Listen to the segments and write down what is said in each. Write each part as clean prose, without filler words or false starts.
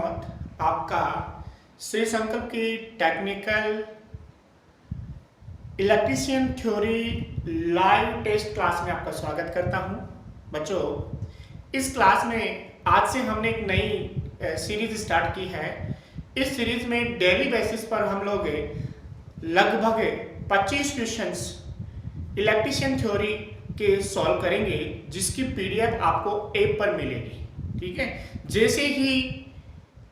विनोद आपका श्री संकल्प की technical electrician theory live test class में आपका स्वागत करता हूं। बच्चों, इस क्लास में आज से हमने एक नई सीरीज स्टार्ट की है। इस सीरीज में डेली बेसिस पर हम लोग लगभग 25 क्वेश्चंस इलेक्ट्रीशियन थ्योरी के सॉल्व करेंगे, जिसकी पीडीएफ आपको ऐप पर मिलेगी। ठीक है, जैसे ही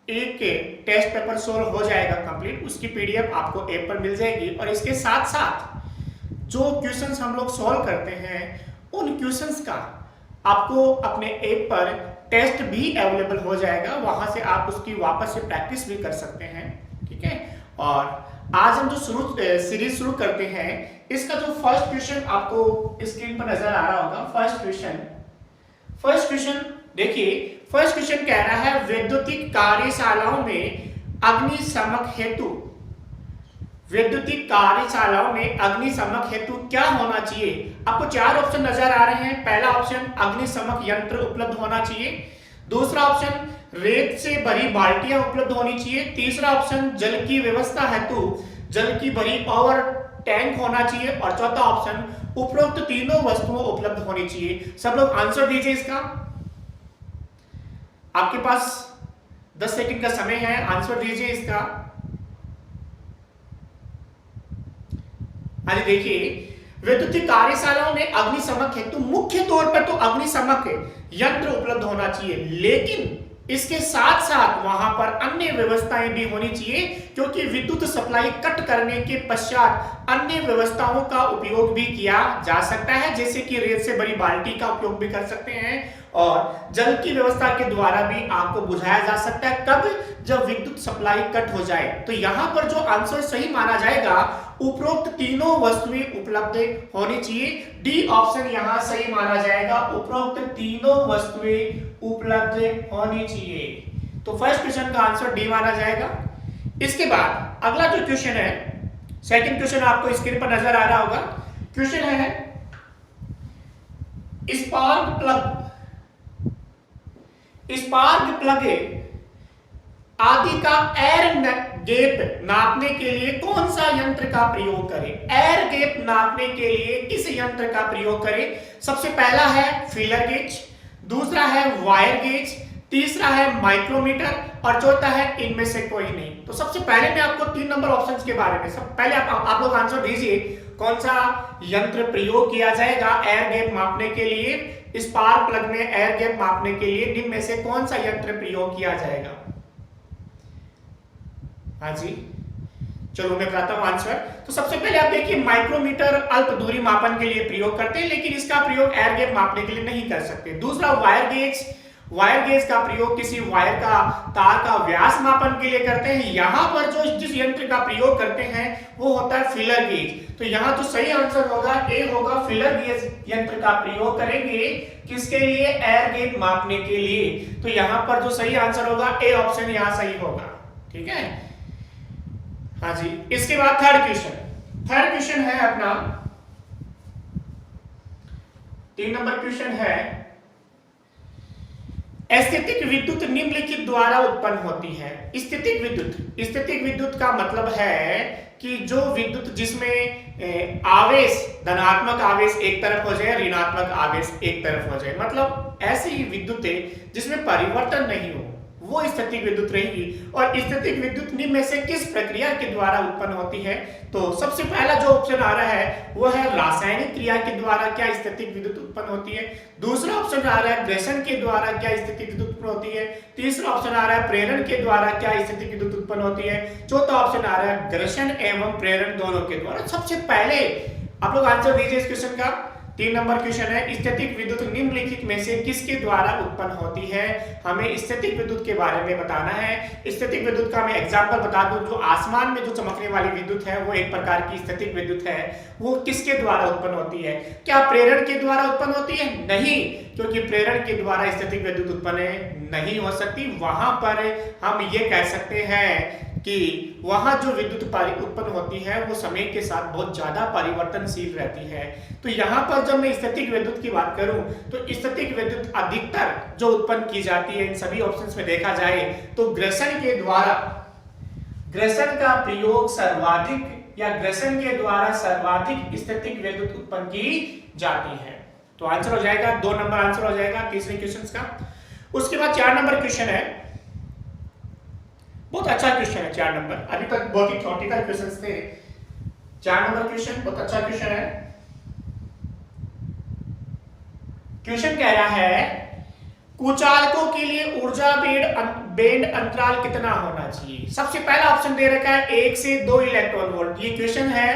एक टेस्ट पेपर सोल्व हो जाएगा कंप्लीट, उसकी पीडीएफ आपको ऐप पर मिल जाएगी। और इसके साथ साथ जो क्वेश्चंस हम लोग सॉल्व करते हैं, उन क्वेश्चंस का आपको अपने ऐप पर टेस्ट भी अवेलेबल हो जाएगा। वहां से आप उसकी वापस से प्रैक्टिस भी कर सकते हैं। ठीक है, और आज हम जो सीरीज शुरू करते हैं, इसका जो फर्स्ट क्वेश्चन आपको स्क्रीन पर नजर आ रहा होगा, फर्स्ट क्वेश्चन देखिए। फर्स्ट क्वेश्चन कह रहा है वैद्युतिक कार्यशालाओं में अग्निशमन हेतु क्या होना चाहिए। आपको चार ऑप्शन नजर आ रहे हैं। पहला ऑप्शन अग्निशमन यंत्र उपलब्ध होना चाहिए। दूसरा ऑप्शन रेत से भरी बाल्टियां उपलब्ध होनी चाहिए। तीसरा ऑप्शन जल की व्यवस्था हेतु जल की भरी ओवर टैंक होना चाहिए। और चौथा ऑप्शन उपरोक्त तीनों वस्तुओं उपलब्ध होनी चाहिए। सब लोग आंसर दीजिए इसका। आपके पास 10 सेकंड का समय है, आंसर दीजिए इसका। अरे देखिए, वैद्युतिक कार्यशालाओं में अग्निशमन हेतु मुख्य तौर पर तो अग्निशमन यंत्र उपलब्ध होना चाहिए, लेकिन इसके साथ साथ वहां पर अन्य व्यवस्थाएं भी होनी चाहिए, क्योंकि विद्युत सप्लाई कट करने के पश्चात अन्य व्यवस्थाओं का उपयोग भी किया जा सकता है, जैसे कि रेत से भरी बाल्टी का उपयोग भी कर सकते हैं और जल की व्यवस्था के द्वारा भी आपको बुझाया जा सकता है। कब? जब विद्युत सप्लाई कट हो जाए। तो यहां पर जो आंसर सही माना जाएगा, उपरोक्त तीनों वस्तुएं उपलब्ध होनी चाहिए। डी ऑप्शन यहां सही माना जाएगा, उपरोक्त तीनों वस्तुएं उपलब्ध होनी चाहिए। तो फर्स्ट क्वेश्चन का आंसर डी माना जाएगा। इसके बाद अगला जो क्वेश्चन है, सेकंड क्वेश्चन आपको स्क्रीन पर नजर आ रहा होगा। क्वेश्चन है स्पार्क प्लग आदि का एयर गैप नापने के लिए कौन सा यंत्र का प्रयोग करें। एयर गैप नापने के लिए किस यंत्र का प्रयोग करें। सबसे पहला है फीलर गेज, दूसरा है वायर गेज, तीसरा है माइक्रोमीटर और चौथा है इनमें से कोई नहीं। तो सबसे पहले मैं आपको 3 नंबर ऑप्शंस के बारे में सब पहले आप लोग आंसर दीजिए। कौन सा यंत्र प्रयोग किया जाएगा एयर गैप मापने के लिए। स्पार्क प्लग में एयर गैप मापने के लिए निम्न में से कौन सा यंत्र प्रयोग किया जाएगा। हाँ जी, चलो मैं बताता हूं आंसर। तो सबसे पहले आप देखिए, माइक्रोमीटर अल्प दूरी मापन के लिए प्रयोग करते हैं, लेकिन इसका प्रयोग एयर गैप मापने के लिए नहीं कर सकते। दूसरा वायर गेज का प्रयोग किसी वायर का तार का व्यास मापन के लिए करते हैं। यहां पर जिस यंत्र का प्रयोग करते हैं वो होता है फीलर गेज। तो यहां तो सही आंसर होगा ए होगा, फीलर गेज यंत्र का प्रयोग करेंगे किसके लिए, एयर गैप मापने के लिए। तो यहां पर जो सही आंसर होगा ए ऑप्शन यहां सही होगा। ठीक है, हाँ जी। इसके बाद थर्ड क्वेश्चन है अपना 3 नंबर क्वेश्चन है, स्थैतिक विद्युत निम्नलिखित द्वारा उत्पन्न होती है। स्थितिक विद्युत का मतलब है कि जो विद्युत जिसमें आवेश, धनात्मक आवेश एक तरफ हो जाए, ऋणात्मक आवेश एक तरफ हो जाए, मतलब ऐसी विद्युत जिसमें परिवर्तन नहीं हो, वो स्थैतिक विद्युत रहेगी। और स्थैतिक विद्युत निम्न में से किस प्रक्रिया के द्वारा उत्पन्न होती है। तो सबसे पहला जो ऑप्शन आ रहा है वो है रासायनिक क्रिया के द्वारा क्या स्थैतिक विद्युत उत्पन्न होती है। दूसरा ऑप्शन आ रहा है घर्षण के द्वारा क्या स्थैतिक विद्युत उत्पन्न होती है। तीसरा ऑप्शन आ रहा है प्रेरण के द्वारा क्या स्थैतिक विद्युत उत्पन्न होती है। चौथा ऑप्शन आ रहा है घर्षण एवं प्रेरण दोनों के द्वारा। सबसे पहले आप लोग आंसर दीजिए इस क्वेश्चन का। 3 नंबर क्वेश्चन है, स्थैतिक विद्युत निम्नलिखित में से किसके द्वारा उत्पन्न होती है। हमें स्थैतिक विद्युत के बारे में बताना है। स्थैतिक विद्युत का मैं एग्जांपल बता दूं, जो आसमान में जो चमकने वाली विद्युत है वो एक प्रकार की स्थैतिक विद्युत है। वो किसके द्वारा उत्पन्न होती है। क्या प्रेरण के द्वारा उत्पन्न होती है। नहीं, क्योंकि प्रेरण के द्वारा स्थैतिक विद्युत उत्पन्न नहीं हो सकती। वहां पर हम ये कह सकते हैं कि वहां जो विद्युत उत्पन्न होती है वो समय के साथ बहुत ज्यादा परिवर्तनशील रहती है। तो यहाँ पर जब मैं स्थैतिक विद्युत की बात करूं तो स्थैतिक विद्युत अधिकतर जो उत्पन्न की जाती है इन सभी ऑप्शंस में देखा जाए तो ग्रसन के द्वारा, ग्रसन का प्रयोग सर्वाधिक या ग्रसन के द्वारा सर्वाधिक स्थैतिक विद्युत उत्पन्न की जाती है। तो आंसर हो जाएगा 2 नंबर आंसर हो जाएगा तीसरे क्वेश्चन का। उसके बाद 4 नंबर क्वेश्चन है, बहुत अच्छा क्वेश्चन है 4 नंबर, अभी तक बहुत ही थ्योरेटिकल क्वेश्चंस थे। 4 नंबर क्वेश्चन बहुत अच्छा क्वेश्चन है। क्वेश्चन कह रहा है कुचालकों के लिए ऊर्जा बैंड अंतराल कितना होना चाहिए। सबसे पहला ऑप्शन दे रखा है 1 से 2 इलेक्ट्रॉन वोल्ट। ये क्वेश्चन है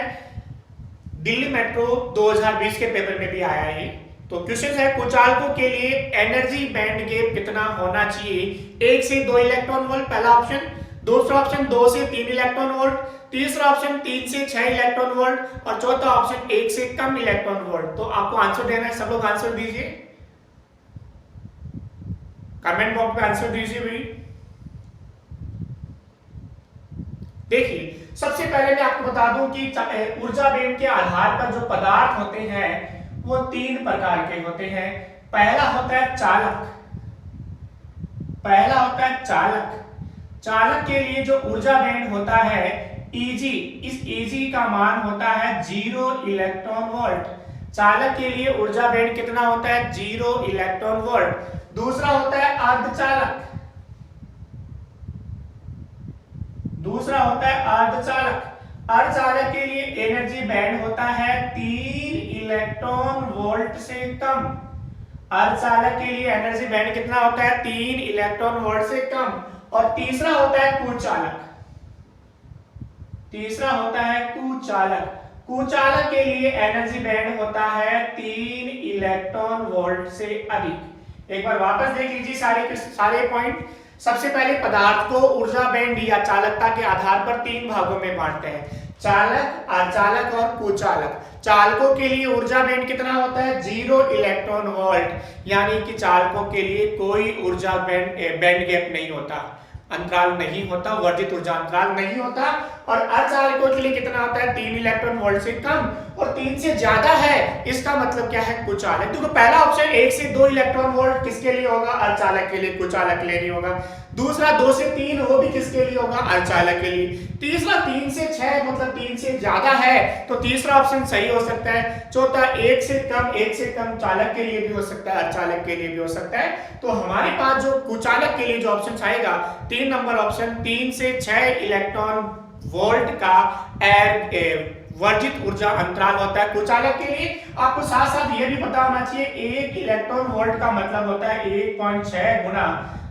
दिल्ली मेट्रो 2020 के पेपर में भी आया है। तो क्वेश्चन है कुचालकों के लिए एनर्जी बैंड गैप कितना होना चाहिए। 1 से 2 इलेक्ट्रॉन वोल्ट पहला ऑप्शन, दूसरा ऑप्शन 2 से 3 इलेक्ट्रॉन वोल्ट, तीसरा ऑप्शन 3 से 6 इलेक्ट्रॉन वोल्ट और चौथा ऑप्शन 1 से कम इलेक्ट्रॉन वोल्ट। तो आपको आंसर देना है, सब लोग आंसर दीजिए, कमेंट बॉक्स में आंसर दीजिए भाई। देखिए सबसे पहले मैं आपको बता दूं कि ऊर्जा बैंड के आधार पर जो पदार्थ होते हैं वो 3 प्रकार के होते हैं। पहला होता है चालक, पहला होता है चालक। चालक के लिए जो ऊर्जा बैंड होता है Eg, इस Eg का मान होता है 0 इलेक्ट्रॉन वोल्ट। चालक के लिए ऊर्जा बैंड कितना होता है 0 इलेक्ट्रॉन वोल्ट। दूसरा होता है अर्धचालक, दूसरा होता है अर्धचालक। अर्धचालक के लिए एनर्जी बैंड होता है 3 इलेक्ट्रॉन वोल्ट से कम। अर्धचालक के लिए एनर्जी बैंड कितना होता है 3 इलेक्ट्रॉन वोल्ट से कम। और तीसरा होता है कुचालक, तीसरा होता है कुचालक। कुचालक के लिए एनर्जी बैंड होता है 3 इलेक्ट्रॉन वोल्ट से अधिक। एक बार वापस देख लीजिए सारे पॉइंट। सबसे पहले पदार्थ को ऊर्जा बैंड या चालकता के आधार पर 3 भागों में बांटते हैं, चालक, अर्धचालक और कुचालक। चालकों के लिए ऊर्जा बैंड कितना होता है 0 इलेक्ट्रॉन वोल्ट, यानी कि चालकों के लिए कोई ऊर्जा बैंड गैप नहीं होता, अंतराल नहीं होता, वर्धित ऊर्जा अंतराल नहीं होता। और अर्धचालकों के लिए कितना होता है 3 इलेक्ट्रॉन वोल्ट से कम और 3 से ज्यादा है, इसका मतलब क्या है कुचालक। देखो पहला ऑप्शन 1 से 2 इलेक्ट्रॉन वोल्ट किसके लिए होगा अर्धचालक के लिए, कुचालक के लिए नहीं होगा। दूसरा 2 से 3 वो भी किसके लिए होगा अर्धचालक के लिए। तीसरा 3 से 6 मतलब 3 से ज्यादा है तो तीसरा ऑप्शन सही हो सकता है। चौथा 1 से कम चालक के लिए भी हो सकता है, अर्धचालक के लिए भी हो सकता है। तो हमारे पास जो कुचालक के लिए जो ऑप्शन आएगा 3 नंबर ऑप्शन 3 से 6 इलेक्ट्रॉन वोल्ट का वर्जित ऊर्जा अंतराल होता है कुचालक के लिए। आपको साथ साथ ये भी पता होना चाहिए 1 इलेक्ट्रॉन वोल्ट का मतलब होता है 1.6 गुना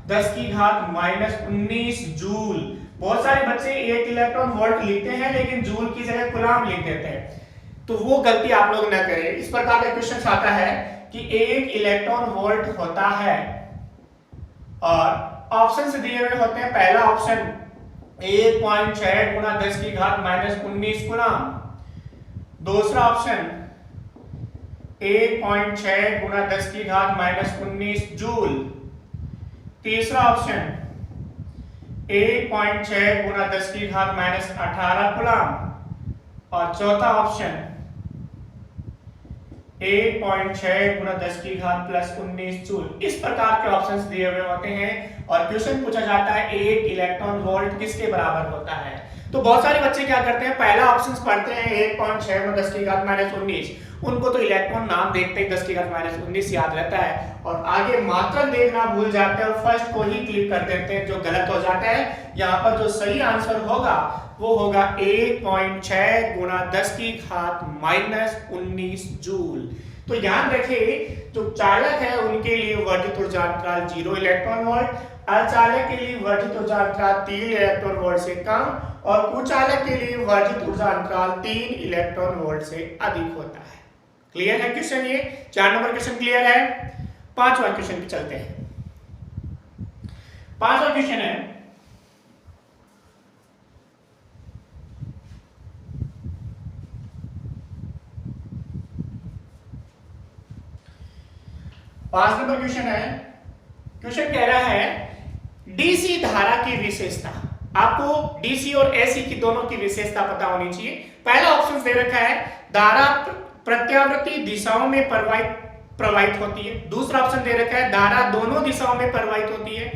10 की घात -19 जूल। बहुत सारे बच्चे 1 इलेक्ट्रॉन वोल्ट लिखते हैं लेकिन जूल की जगह कूलम लिख देते हैं, तो वो गलती आप लोग न करें। इस प्रकार का क्वेश्चन आता है कि 1 इलेक्ट्रॉन वोल्ट होता है और ऑप्शन से दिए हुए होते हैं। पहला ऑप्शन 1.6 गुना 10 की घात -19 कूलम, दूसरा ऑप्शन 1.6 गुना 10 की घात -19 जूल, तीसरा ऑप्शन 1.6 गुना 10 की घात -18 कूलम और चौथा ऑप्शन 1.6 गुना 10 की घात +19 जूल। इस प्रकार के ऑप्शंस दिए हुए होते हैं और क्वेश्चन पूछा जाता है 1 इलेक्ट्रॉन वोल्ट किसके बराबर होता है। तो बहुत सारे बच्चे क्या करते हैं पहला ऑप्शंस पढ़ते हैं 1.6 गुना 10 की घात -19, उनको तो इलेक्ट्रॉन नाम देखते ही 10 की घात -19 याद रहता है और आगे मात्रक देखना भूल जाते हैं और फर्स्ट को ही क्लिक कर देते हैं, जो गलत हो जाता है। यहाँ पर जो सही आंसर होगा वो होगा 1.6 गुना 10 की घात -19 जूल। तो ध्यान रखिए जो चालक है उनके लिए वर्धित ऊर्जा अंतराल 0 इलेक्ट्रॉन वोल्ट, अर्धचालक के लिए वर्धित ऊर्जा अंतराल 3 इलेक्ट्रॉन वोल्ट से कम और कुचालक के लिए वर्धित ऊर्जा अंतराल 3 इलेक्ट्रॉन वोल्ट से अधिक होता है। क्लियर है क्वेश्चन, ये 4 नंबर क्वेश्चन क्लियर है। 5वां क्वेश्चन पे चलते हैं। 5वां क्वेश्चन है पांच नंबर क्वेश्चन कह रहा है डीसी धारा की विशेषता। आपको डीसी और एसी की दोनों की विशेषता पता होनी चाहिए। पहला ऑप्शन दे रखा है धारा प्रत्यावर्ती दिशाओं में प्रवाहित होती है। दूसरा ऑप्शन दे रखा है धारा दोनों दिशाओं में प्रवाहित होती है।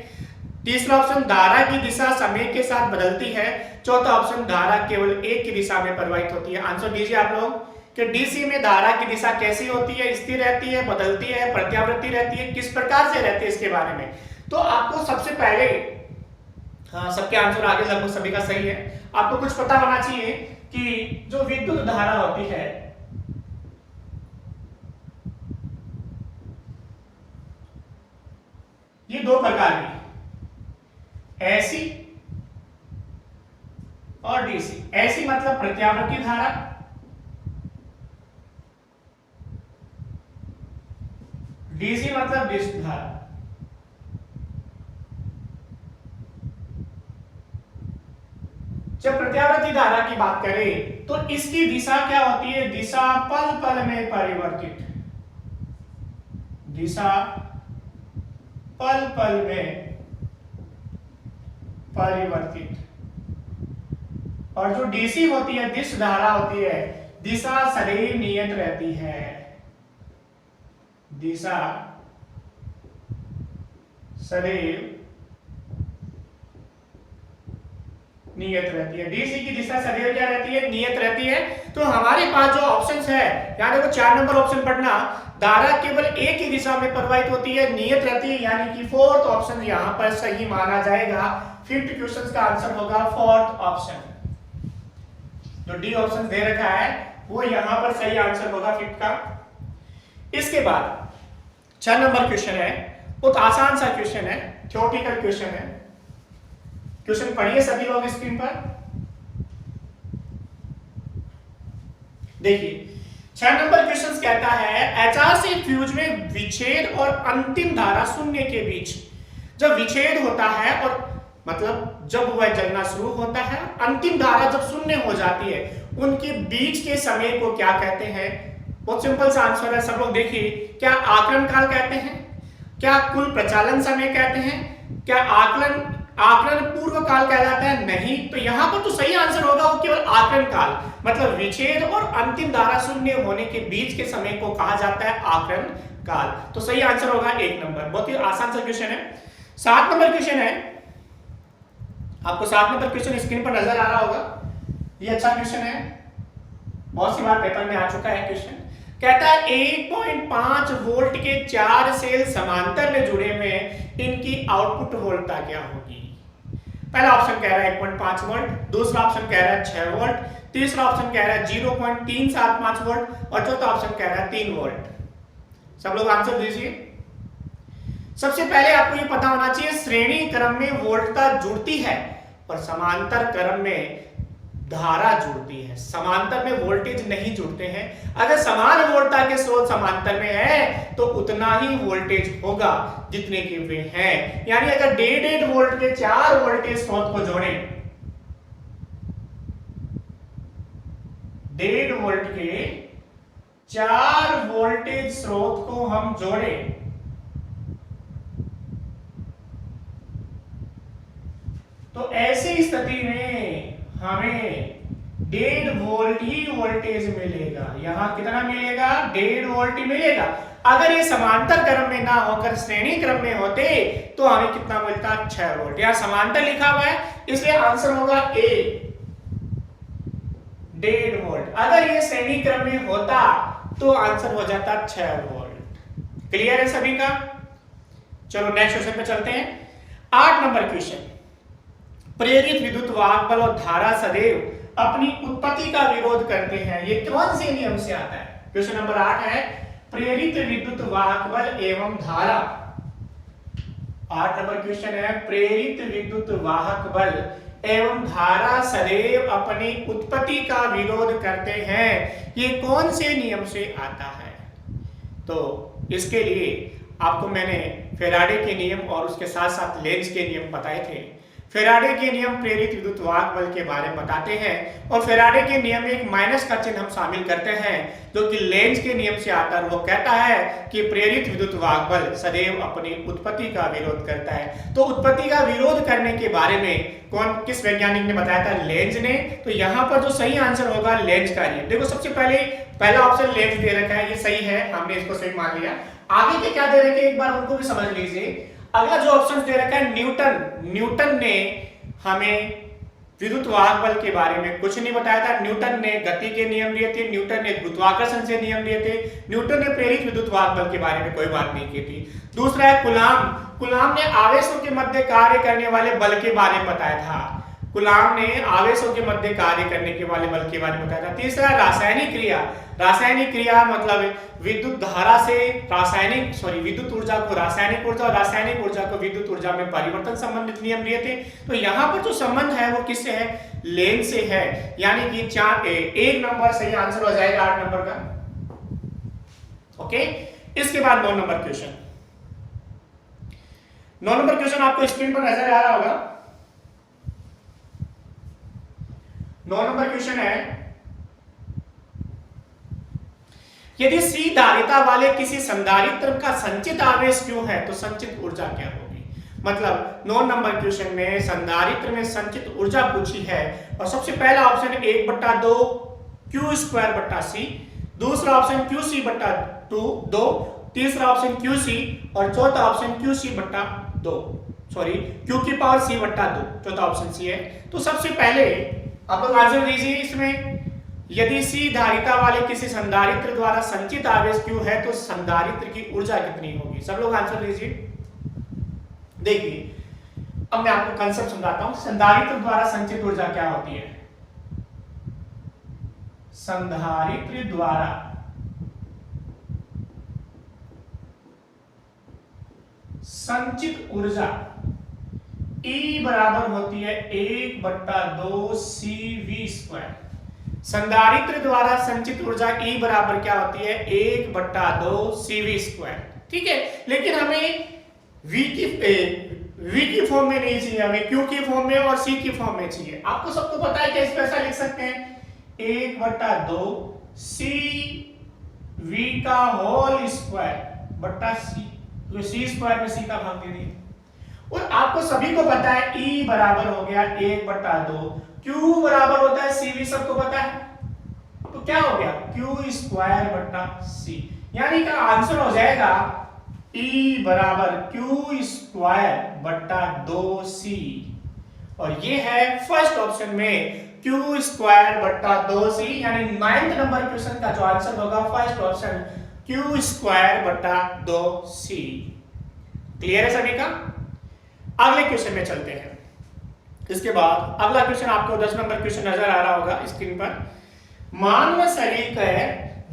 तीसरा ऑप्शन धारा की दिशा समय के साथ बदलती है। चौथा ऑप्शन धारा केवल एक की दिशा में प्रवाहित होती है। आंसर दीजिए आप लोग कि डीसी में धारा की दिशा कैसी होती है, स्थिर रहती है, बदलती है, प्रत्यावर्ती रहती है, किस प्रकार से रहती है, इसके बारे में। तो आपको सबसे पहले, हाँ सबके आंसर आगे लगभग सभी का सही है, आपको कुछ पता होना चाहिए कि जो विद्युत धारा होती है ये दो प्रकार की, एसी और डीसी। एसी मतलब प्रत्यावर्ती धारा, डीसी मतलब विद्युत धारा। जब प्रत्यावर्ती धारा की बात करें तो इसकी दिशा क्या होती है, दिशा पल पल में परिवर्तित, दिशा पल पल में परिवर्तित। और जो डीसी होती है, दिश धारा होती है, दिशा सदैव नियत रहती है, दिशा सदैव नियत रहती है। डीसी की दिशा सदैव क्या रहती है, नियत रहती है। तो हमारे पास जो ऑप्शंस है, यानी देखो 4 नंबर ऑप्शन पढ़ना, धारा केवल एक ही दिशा में प्रवाहित होती है, नियत रहती है, यानी कि फोर्थ ऑप्शन यहां पर सही माना जाएगा। 5th क्वेश्चन का आंसर होगा फोर्थ ऑप्शन। जो डी ऑप्शन दे रखा है वो यहां पर सही आंसर होगा 5th का। इसके बाद 6 नंबर क्वेश्चन है, बहुत आसान सा क्वेश्चन है, थ्योरेटिकल क्वेश्चन है। क्वेश्चन पढ़िए सभी लोग स्क्रीन पर देखिए। 6 नंबर क्वेश्चन कहता है एचआरसी फ्यूज में विच्छेद और अंतिम धारा शून्य के बीच, जब विच्छेद होता है और मतलब जब वह जलना शुरू होता है, अंतिम धारा जब शून्य हो जाती है, उनके बीच के समय को क्या कहते हैं। बहुत सिंपल सा आंसर है, सब लोग देखिए। क्या आकलन काल कहते हैं, क्या कुल प्रचालन समय कहते हैं, क्या आकलन पूर्व काल कहलाता है, नहीं। तो यहां पर तो सही आंसर होगा वो केवल आकलन काल, मतलब विच्छेद और अंतिम धारा शून्य होने के बीच के समय को कहा जाता है आकलन काल। तो सही आंसर होगा 1 नंबर। बहुत ही आसान सा क्वेश्चन है। 7 नंबर क्वेश्चन है, आपको 7 नंबर क्वेश्चन स्क्रीन पर नजर आ रहा होगा। ये अच्छा क्वेश्चन है, बहुत सी बार पेपर में आ चुका है क्वेश्चन। कहता है 1.5 वोल्ट के 4 सेल समांतर में जुड़े में इनकी आउटपुट वोल्टता क्या होगी। पहला ऑप्शन कह रहा है 1.5 वोल्ट, दूसरा ऑप्शन कह रहा है 6 वोल्ट, तीसरा ऑप्शन कह रहा है 0.375 वोल्ट और चौथा ऑप्शन कह रहा है 3 वोल्ट। सब लोग आंसर दीजिए। सबसे पहले आपको ये पता होना चाहिए श्रेणी क्रम में वोल्टता जुड़ती है और समांतर क्रम में धारा जुड़ती है, समांतर में वोल्टेज नहीं जुड़ते हैं। अगर समान वोल्टता के स्रोत समांतर में है तो उतना ही वोल्टेज होगा जितने के वे हैं। यानी अगर 1.5 वोल्ट के 4 वोल्टेज स्रोत को जोड़ें, 1.5 वोल्ट के 4 वोल्टेज स्रोत को हम जोड़ें तो ऐसी स्थिति में हमें 1.5 वोल्ट ही वोल्टेज मिलेगा। यहां कितना मिलेगा, 1.5 वोल्ट ही मिलेगा। अगर ये समांतर क्रम में ना होकर श्रेणी क्रम में होते तो हमें कितना मिलता, 6 वोल्ट। यहां समांतर लिखा हुआ है इसलिए आंसर होगा ए, 1.5 वोल्ट। अगर ये श्रेणी क्रम में होता तो आंसर हो जाता 6 वोल्ट। क्लियर है सभी का। चलो नेक्स्ट क्वेश्चन पे चलते हैं। 8 नंबर क्वेश्चन, प्रेरित विद्युत वाहक बल और धारा सदैव अपनी उत्पत्ति का विरोध करते हैं, ये कौन से नियम से आता है। क्वेश्चन नंबर 8 है प्रेरित विद्युत वाहक बल एवं धारा। 8 नंबर क्वेश्चन है प्रेरित विद्युत वाहक बल एवं धारा सदैव अपनी उत्पत्ति का विरोध करते हैं, ये कौन से नियम से आता है। तो इसके लिए आपको मैंने फेराडे के नियम और उसके साथ साथ लेंज के नियम बताए थे। फेराडे के नियम प्रेरित विद्युत वाहक बल के बारे में बताते हैं और फेराडे के नियम में एक माइनस का चिन्ह हम शामिल करते हैं जो कि लेंज के नियम से आता है। वो कहता है कि प्रेरित विद्युत वाहक बल सदैव अपनी उत्पत्ति का विरोध करता है। तो उत्पत्ति का विरोध करने के बारे में किस वैज्ञानिक ने बताया था? लेंज ने। तो यहाँ पर जो सही आंसर होगा लेंज का नियम। देखो सबसे पहले पहला ऑप्शन लेंज दे रखा है, ये सही है, हमने इसको सही मान लिया। आगे के क्या दे रखे एक बार उनको भी समझ लीजिए। अगला जो ऑप्शन दे रखा है न्यूटन ने हमें विद्युत वाहक बल के बारे में कुछ नहीं बताया था। न्यूटन ने गति के नियम लिए थे, न्यूटन ने गुरुत्वाकर्षण से नियम लिए थे, न्यूटन ने प्रेरित विद्युत वाहक बल के बारे में कोई बात नहीं की थी। दूसरा है कुलाम ने आवेशों के मध्य कार्य करने वाले बल के बारे में बताया था। कुलाम ने आवेशों के मध्य कार्य करने के वाले बल के बारे में बताया था। तीसरा रासायनिक क्रिया मतलब विद्युत धारा से विद्युत ऊर्जा को रासायनिक ऊर्जा और रासायनिक ऊर्जा को विद्युत ऊर्जा में परिवर्तन संबंधित नियम लिए थे। तो यहाँ पर जो संबंध है वो किससे है? लेंज से है। यानी कि 1 नंबर सही आंसर हो जाएगा 8 नंबर का। ओके, इसके बाद 9 नंबर क्वेश्चन। 9 नंबर क्वेश्चन आपको स्क्रीन पर नजर आ रहा होगा। 9 नंबर क्वेश्चन है, यदि C धारिता वाले किसी संधारित्र का संचित आवेश क्यों है तो संचित ऊर्जा क्या होगी? मतलब 9 नंबर क्वेश्चन में संधारित्र में संचित ऊर्जा पूछी है और सबसे पहला ऑप्शन 1/2 Q²/C, दूसरा ऑप्शन QC/2, तीसरा ऑप्शन QC और चौथा ऑप्शन QC/2 चौथा ऑप्शन C है। तो सबसे पहले आप लोग आंसर दीजिए इसमें। यदि C धारिता वाले किसी संधारित्र द्वारा संचित आवेश Q है तो संधारित्र की ऊर्जा कितनी होगी? सब लोग आंसर दीजिए। देखिए अब मैं आपको कंसेप्ट समझाता हूं। संधारित्र द्वारा संचित ऊर्जा क्या होती है? संधारित्र द्वारा संचित ऊर्जा E बराबर होती है 1/2 CV²। संधारित्र द्वारा संचित ऊर्जा E बराबर क्या होती है? 1/2 CV²। ठीक है, लेकिन हमें V की फॉर्म में नहीं चाहिए, हमें Q की फॉर्म में और C की फॉर्म में चाहिए। आपको सबको पता है कि इसको ऐसा लिख सकते हैं 1/2 CV²/C, तो C² में C का भाग दे दिए। और आपको सभी को पता है E बराबर हो गया 1/2, Q बराबर होता है CV, सबको पता है। तो क्या हो गया? Q²/C, यानी का आंसर हो जाएगा E बराबर Q²/2C। और ये है फर्स्ट ऑप्शन में Q²/2C, यानी 9th नंबर क्वेश्चन का जो आंसर होगा फर्स्ट ऑप्शन Q²/2C। क्लियर है सभी का? अगले क्वेश्चन में चलते हैं। इसके बाद अगला क्वेश्चन आपको 10 नंबर क्वेश्चन नजर आ रहा होगा स्क्रीन पर। मानव शरीर का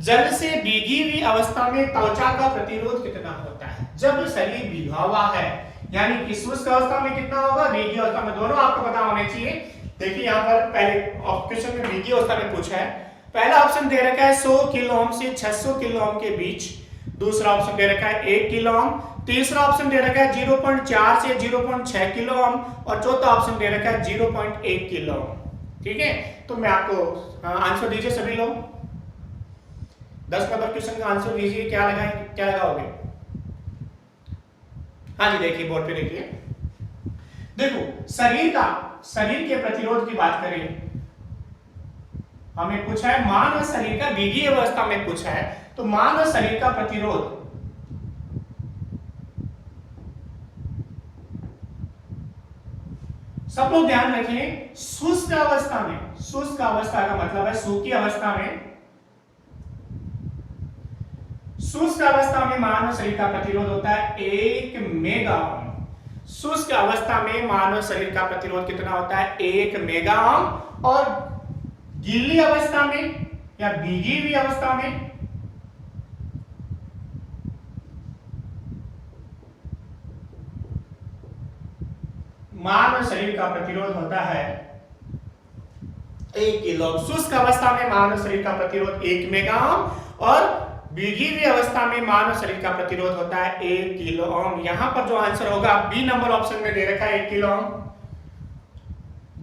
जल से भीगी हुई अवस्था में त्वचा का प्रतिरोध कितना होता है? जब शरीर भीगा हुआ है, यानी कि शुष्क अवस्था में कितना होगा, भीगी अवस्था में, दोनों आपको पता होने चाहिए। देखिए यहाँ पर पहले क्वेश्चन में भीगी अवस्था में पूछा है। पहला ऑप्शन दे रखा है 100 किलो ओम से 600 किलो ओम के बीच, दूसरा ऑप्शन दे रखा है 1 किलो ओम, तीसरा ऑप्शन दे रखा है 0.4 से 0.6 किलो ओम और चौथा ऑप्शन दे रखा है 0.1 किलो ओम। ठीक है, तो मैं आपको आंसर दीजिए सभी लोग। 10 नंबर क्वेश्चन का आंसर दीजिए, क्या लगाओगे? हाँ जी, देखिए बोर्ड पे देखिए। देखो शरीर के प्रतिरोध की बात करें, हमें पूछा है मानव शरीर का भीगी अवस्था में पूछा है, तो मानव शरीर का प्रतिरोध सब लोग ध्यान रखें, शुष्क अवस्था का मतलब है सूखी अवस्था में मानव शरीर का प्रतिरोध होता है 1 मेगा ओम। शुष्क अवस्था में मानव शरीर का प्रतिरोध कितना होता है? 1 मेगा ओम। और गीली अवस्था में या भीगी हुई अवस्था में मानव शरीर का प्रतिरोध होता है 1 किलो। शुष्क अवस्था में मानव शरीर का प्रतिरोध 1 मेगा ओम और भीगी हुई अवस्था में मानव शरीर का प्रतिरोध होता है 1 किलो ओम। यहां पर जो आंसर होगा बी नंबर ऑप्शन में दे रखा है 1 किलो ओम।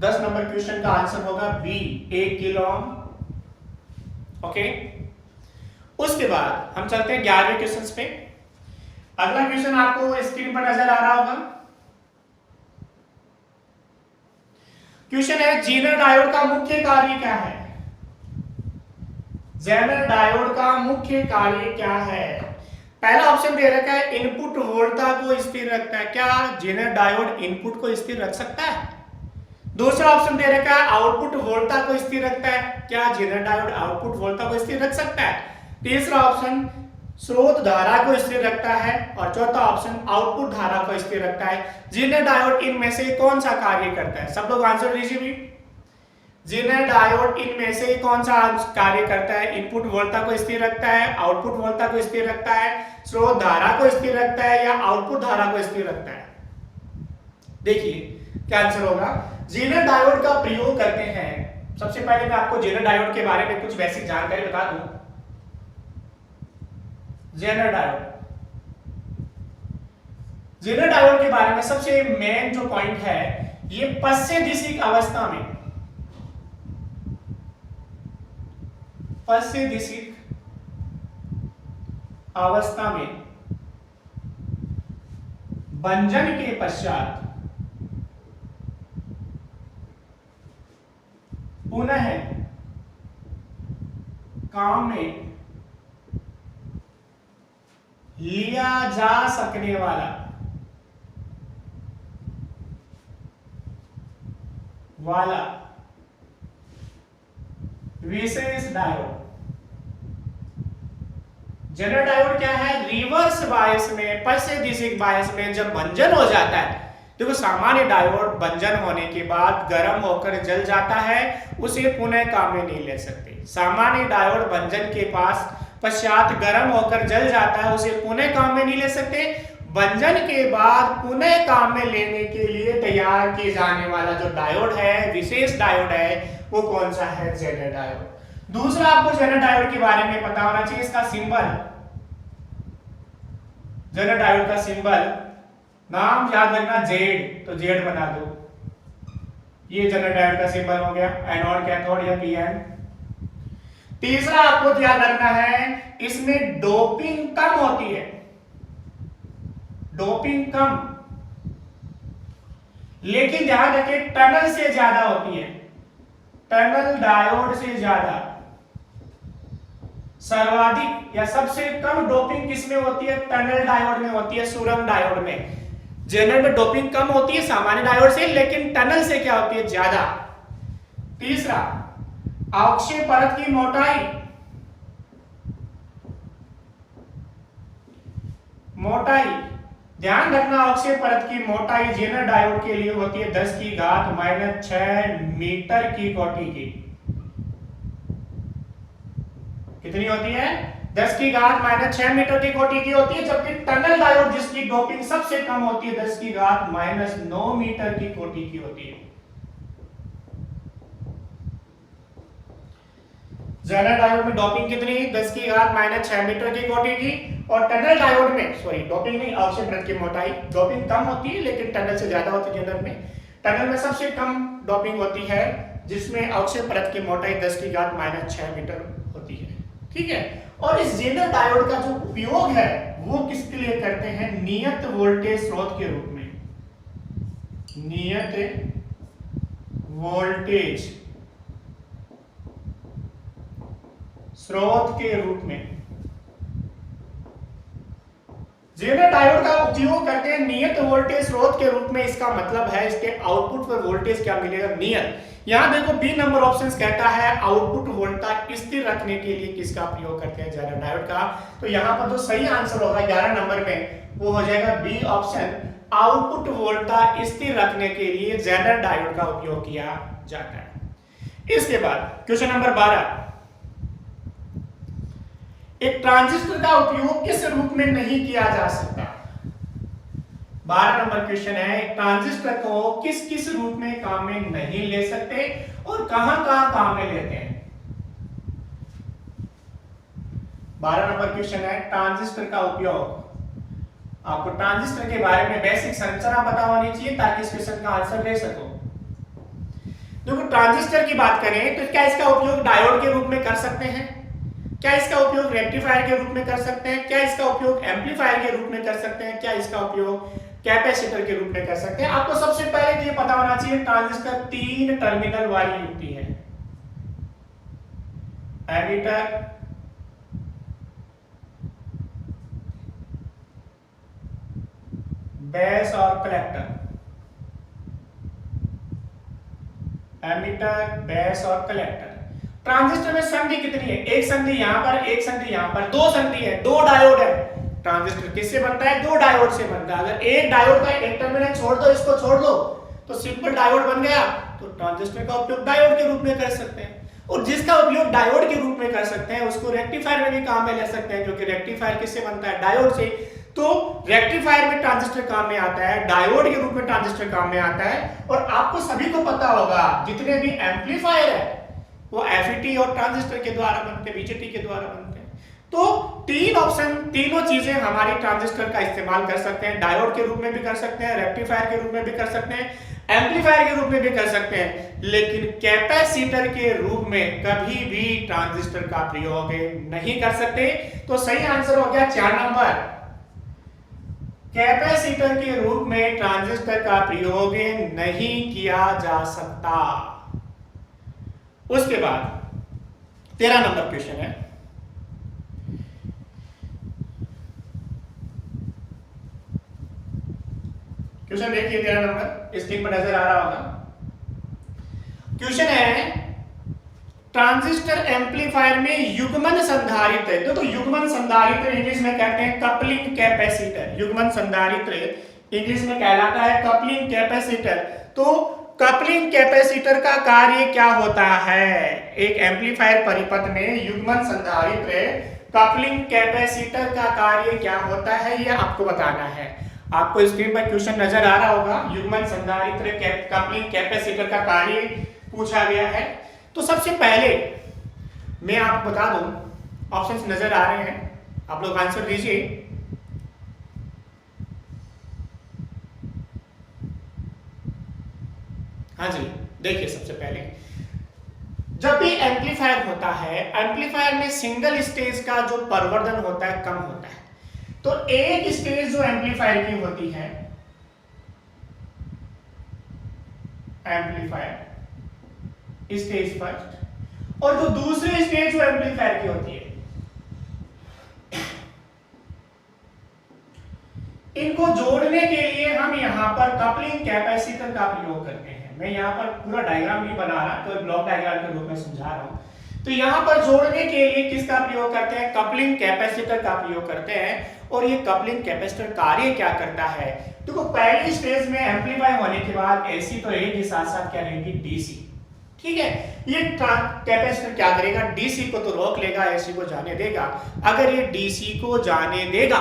10 नंबर क्वेश्चन का आंसर होगा बी, 1 किलो ओम। ओके, उसके बाद हम चलते हैं 11वें क्वेश्चन पे। अगला क्वेश्चन आपको स्क्रीन पर नजर आ रहा होगा। क्वेश्चन है जेनर डायोड का मुख्य कार्य क्या है? जेनर डायोड का मुख्य कार्य क्या है? पहला ऑप्शन दे रखा है इनपुट वोल्टता को स्थिर रखता है। क्या जेनर डायोड इनपुट को स्थिर रख सकता है? दूसरा ऑप्शन दे रखा है आउटपुट वोल्टता को स्थिर रखता है। क्या जेनर डायोड आउटपुट वोल्टता को स्थिर रख सकता है? तीसरा ऑप्शन स्रोत धारा को स्थिर रखता है और चौथा ऑप्शन आउटपुट धारा को स्थिर रखता है। जेनर डायोड इनमें से कौन सा कार्य करता है? सब लोग आंसर दीजिए भी। जेनर डायोड इनमें से कौन सा कार्य करता है? इनपुट वोल्टता को स्थिर रखता है, आउटपुट वोल्टता को स्थिर रखता है, स्रोत धारा को स्थिर रखता है या आउटपुट धारा को स्थिर रखता है? देखिए क्या आंसर होगा। जेनर डायोड का प्रयोग करते हैं। सबसे पहले मैं आपको जेनर डायोड के बारे में कुछ बेसिक जानकारी बता दूं। जेनर डायोड के बारे में सबसे मेन जो पॉइंट है, ये पश्चदिशिक अवस्था में भंजन के पश्चात पुनः काम में लिया जा सकने वाला विशेष डायोड। जेनर डायोड क्या है? रिवर्स बायस में, पश्चदिशिक बायस में जब भंजन हो जाता है, देखो सामान्य डायोड भंजन होने के बाद गर्म होकर जल जाता है, उसे पुनः काम में नहीं ले सकते। सामान्य डायोड भंजन के पश्चात गर्म होकर जल जाता है, उसे पुनः काम में नहीं ले सकते। भंजन के बाद पुनः काम में लेने के लिए तैयार किए जाने वाला जो डायोड है, विशेष डायोड है, वो कौन सा है? Zener diode. दूसरा आपको जेनर डायोड के बारे में पता होना चाहिए, इसका सिंबल, जेनर डायोड का सिंबल, नाम याद रखना जेड, तो जेड बना दो। ये जेनर डायोड का सिंबल हो गया, एनोड कैथोड या पीएन। तीसरा आपको ध्यान रखना है, इसमें डोपिंग कम होती है, डोपिंग कम, लेकिन ध्यान रखें टनल से ज्यादा होती है, टनल डायोड से ज्यादा। सर्वाधिक या सबसे कम डोपिंग किसमें होती है? टनल डायोड में होती है, सुरंग डायोड में। जेनर में डोपिंग कम होती है सामान्य डायोड से, लेकिन टनल से क्या होती है? ज्यादा। तीसरा, अक्षीय परत की मोटाई, ध्यान रखना अक्षीय परत की मोटाई जेनर डायोड के लिए होती है 10⁻⁻⁶ मीटर की कोटि की। कितनी होती है? 10⁻⁻⁶ मीटर की कोटि की होती है, जबकि टनल डायोड जिसकी डोपिंग सबसे कम होती है 10⁻⁹ मीटर की कोटि की होती है। जेनर डायोड में डोपिंग कितनी है? 10⁻⁻⁶ मीटर की कोटि की। और टनल डायोड में, सॉरी डोपिंग नहीं, अक्षीय परत की मोटाई, डोपिंग कम होती है लेकिन टनल से ज्यादा होती है। जेनर में, टनल में सबसे कम डोपिंग होती है, जिसमें अक्षीय परत की मोटाई 10⁻⁻⁶ मीटर होती है। ठीक है। और इस जेनर डायोड का जो उपयोग है वो किसके लिए करते हैं? नियत वोल्टेज स्रोत के रूप में, नियत वोल्टेज स्रोत के रूप में। जेनर डायोड का उपयोग करते हैं नियत वोल्टेज स्रोत के रूप में। इसका मतलब है इसके आउटपुट पर वोल्टेज क्या मिलेगा? नियत। यहां देखो बी नंबर ऑप्शन कहता है आउटपुट वोल्टता स्थिर रखने के लिए किसका प्रयोग करते हैं? जेनर डायोड का। तो यहां पर जो सही आंसर होगा 11 नंबर में, वो हो जाएगा बी ऑप्शन, आउटपुट वोल्टता स्थिर रखने के लिए जेनर डायोड का उपयोग किया जाता है। इसके बाद क्वेश्चन नंबर 12, एक ट्रांजिस्टर का उपयोग किस रूप में नहीं किया जा सकता? 12 नंबर क्वेश्चन है, एक ट्रांजिस्टर को किस किस रूप में काम में नहीं ले सकते और कहां कहां काम में लेते हैं? 12 नंबर क्वेश्चन है, ट्रांजिस्टर का उपयोग। आपको ट्रांजिस्टर के बारे में बेसिक संरचना पता होनी चाहिए ताकि इस क्वेश्चन का आंसर दे सको। देखो ट्रांजिस्टर की बात करें तो क्या इसका उपयोग डायोड के रूप में कर सकते हैं, क्या इसका उपयोग रेक्टिफायर के रूप में कर सकते हैं, क्या इसका उपयोग एम्पलीफायर के रूप में कर सकते हैं, क्या इसका उपयोग कैपेसिटर के रूप में कर सकते हैं। आपको सबसे पहले तो ये पता होना चाहिए ट्रांजिस्टर 3 टर्मिनल वाली युक्ति है, एमीटर, बेस और कलेक्टर, एमीटर, बेस और कलेक्टर। ट्रांजिस्टर में संधि कितनी है, एक संधि यहां पर, एक संधि यहां पर, दो संधि है, दो डायोड है। ट्रांजिस्टर किससे बनता है, दो डायोड से बनता है। अगर एक डायोड का एक टर्मिनल छोड़ दो, इसको छोड़ दो तो सिंपल डायोड बन गया। तो ट्रांजिस्टर का उपयोग डायोड के रूप में कर सकते हैं, और जिसका उपयोग डायोड के रूप में कर सकते हैं उसको रेक्टिफायर में भी काम में ले सकते हैं, क्योंकि रेक्टिफायर किससे बनता है, डायोड से। तो रेक्टिफायर में ट्रांजिस्टर काम में आता है, डायोड के रूप में ट्रांजिस्टर काम में आता है। और आपको सभी को पता होगा जितने भी एम्पलीफायर है वो एफईटी और ट्रांजिस्टर के द्वारा बनते हैं, बीजेटी के द्वारा बनते हैं। तो तीन ऑप्शन, तीनों चीजें हमारी ट्रांजिस्टर का इस्तेमाल कर सकते हैं, डायोड के रूप में भी कर सकते हैं, रेक्टिफायर के रूप में भी कर सकते हैं, एम्पलीफायर के रूप में भी कर सकते हैं, लेकिन कैपेसिटर के रूप में कभी भी ट्रांजिस्टर का प्रयोग नहीं कर सकते। तो सही आंसर हो गया 4 नंबर, कैपेसिटर के रूप में ट्रांजिस्टर का प्रयोग नहीं किया जा सकता। उसके बाद 13 नंबर क्वेश्चन है, क्वेश्चन देखिए 13 नंबर स्क्रीन पर नजर आ रहा होगा। क्वेश्चन है ट्रांजिस्टर एम्पलीफायर में युग्मन संधारित्र, देखो युग्मन संधारित्र इंग्लिश में कहते हैं कपलिंग कैपेसिटर, युग्मन संधारित्र इंग्लिश में कहलाता है कपलिंग कैपेसिटर। तो कपलिंग कैपेसिटर का कार्य क्या होता है, एक एम्पलीफायर परिपथ में युग्मन संधारित्र कपलिंग कैपेसिटर का कार्य क्या होता है, यह आपको बताना है। आपको स्क्रीन पर क्वेश्चन नजर आ रहा होगा, युग्मन संधारित्र कपलिंग कैपेसिटर का कार्य पूछा गया है। तो सबसे पहले मैं आपको बता दूं, ऑप्शंस नजर आ रहे हैं, आप लोग आंसर दीजिए। हाँ जी, देखिए सबसे पहले जब भी एम्पलीफायर होता है, एम्पलीफायर में सिंगल स्टेज का जो परिवर्धन होता है कम होता है। तो एक स्टेज जो एम्पलीफायर की होती है, एम्पलीफायर स्टेज फर्स्ट, और जो दूसरी स्टेज जो एम्पलीफायर की होती है, इनको जोड़ने के लिए हम यहां पर कपलिंग कैपेसिटर का प्रयोग करते हैं। मैं यहां पर पूरा डायग्राम नहीं बना रहा, तो ब्लॉक डायग्राम के रूप में समझा रहा हूं। तो यहां पर जोड़ने के लिए किसका प्रयोग करते हैं, कपलिंग कैपेसिटर का प्रयोग करते हैं। और ये कपलिंग कैपेसिटर कार्य क्या करता है, देखो पहली स्टेज में एम्पलीफाई होने के बाद एसी तो रहेगी, साथ साथ क्या रहेगी, डीसी। ठीक है, ये कैपेसिटर क्या करेगा, डीसी को तो रोक लेगा, एसी को जाने देगा। अगर ये डीसी को जाने देगा,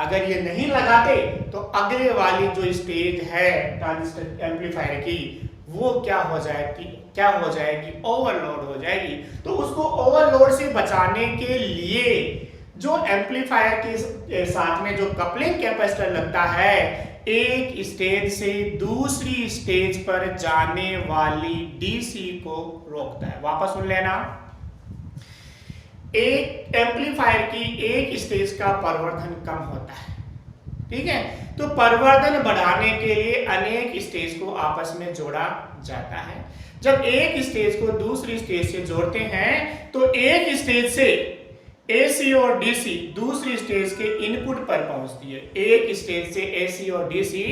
अगर ये नहीं लगाते तो अगले वाली जो स्टेज है ट्रांजिस्टर एम्पलीफायर की, वो क्या हो जाएगी, ओवरलोड हो जाएगी। तो उसको ओवरलोड से बचाने के लिए जो एम्पलीफायर के साथ में जो कपलिंग कैपेसिटर लगता है, एक स्टेज से दूसरी स्टेज पर जाने वाली डीसी को रोकता है। वापस सुन लेना, एक एम्पलीफायर की एक स्टेज का परिवर्धन कम होता है, ठीक है। तो परिवर्धन बढ़ाने के लिए अनेक स्टेज को आपस में जोड़ा जाता है। जब एक स्टेज को दूसरी स्टेज से जोड़ते हैं तो एक स्टेज से एसी और डीसी दूसरी स्टेज के इनपुट पर पहुंचती है। एक स्टेज से एसी और डीसी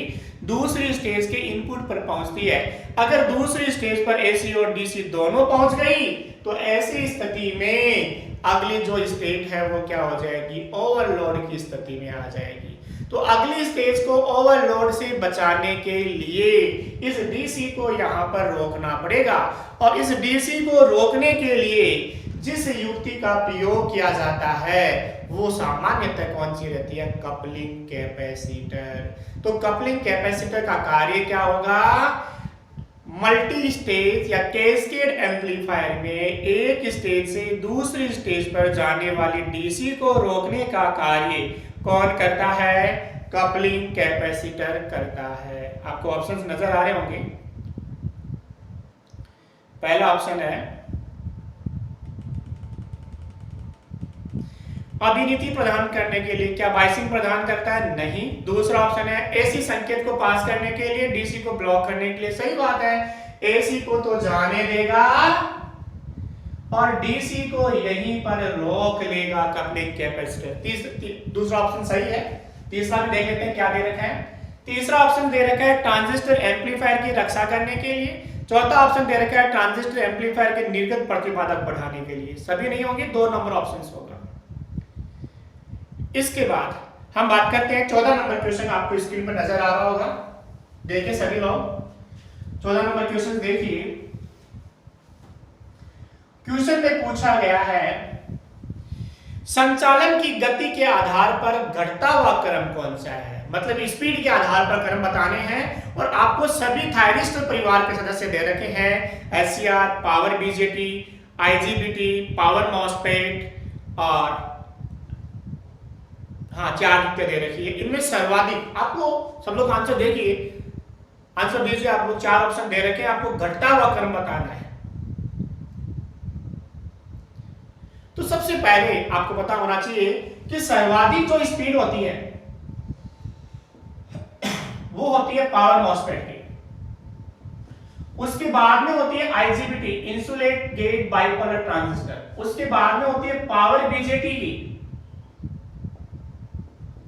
दूसरी स्टेज के इनपुट पर पहुंचती है। अगर दूसरी स्टेज पर एसी और डीसी दोनों पहुंच गई तो ऐसी स्थिति में अगली जो स्टेज है वो क्या हो जाएगी, ओवरलोड की स्थिति में आ जाएगी। तो अगली स्टेज को ओवरलोड से बचाने के लिए इस डीसी को यहां पर रोकना पड़ेगा। और इस डीसी को रोकने के लिए जिस युक्ति का प्रयोग किया जाता है वो सामान्यतः कौन सी रहती है, कपलिंग कैपेसिटर। तो कपलिंग कैपेसिटर का कार्य क्या होगा, मल्टी स्टेज या कैस्केड एम्पलीफायर में एक स्टेज से दूसरी स्टेज पर जाने वाली डीसी को रोकने का कार्य कौन करता है, कपलिंग कैपेसिटर करता है। आपको ऑप्शंस नजर आ रहे होंगे। पहला ऑप्शन है अभिनीति प्रदान करने के लिए। क्या बाइसिंग प्रदान करता है? नहीं। दूसरा ऑप्शन है एसी संकेत को पास करने के लिए, डीसी को ब्लॉक करने के लिए। सही बात है, एसी को तो जाने देगा और डीसी को यहीं पर रोक लेगा कपलिंग कैपेसिटर। दूसरा ऑप्शन सही है। तीसरा भी देख लेते हैं क्या दे रखा है। तीसरा ऑप्शन दे रखा है ट्रांजिस्टर एम्पलीफायर की रक्षा करने के लिए। चौथा ऑप्शन दे रखा है ट्रांजिस्टर एम्पलीफायर के निर्गत प्रतिबाधक बढ़ाने के लिए। सभी नहीं होंगे, 2 नंबर ऑप्शन होगा। इसके बाद हम बात करते हैं 14 नंबर क्वेश्चन। आपको स्क्रीन पर नजर आ रहा होगा, देखिए सभी लोग 14 नंबर क्वेश्चन देखिए। क्वेश्चन में पूछा गया है संचालन की गति के आधार पर घटता हुआ क्रम कौन सा है। मतलब स्पीड के आधार पर क्रम बताने हैं और आपको सभी थायरिस्टर परिवार के सदस्य दे रखे हैं। SCR, power BJT, IGBT, power MOSFET और हाँ 4 युक्तियां दे रखी है। इनमें सर्वाधिक आपको सब लोग आंसर देखिए, आंसर दीजिए। आप लोग 4 ऑप्शन दे रखे हैं, आपको घटता हुआ क्रम बताना है। तो सबसे पहले आपको पता होना चाहिए कि सर्वाधिक जो स्पीड होती है वो होती है पावर मॉसफेट की। उसके बाद में होती है IGBT, insulate gate bipolar transistor. उसके बाद में होती है पावर बीजेटी की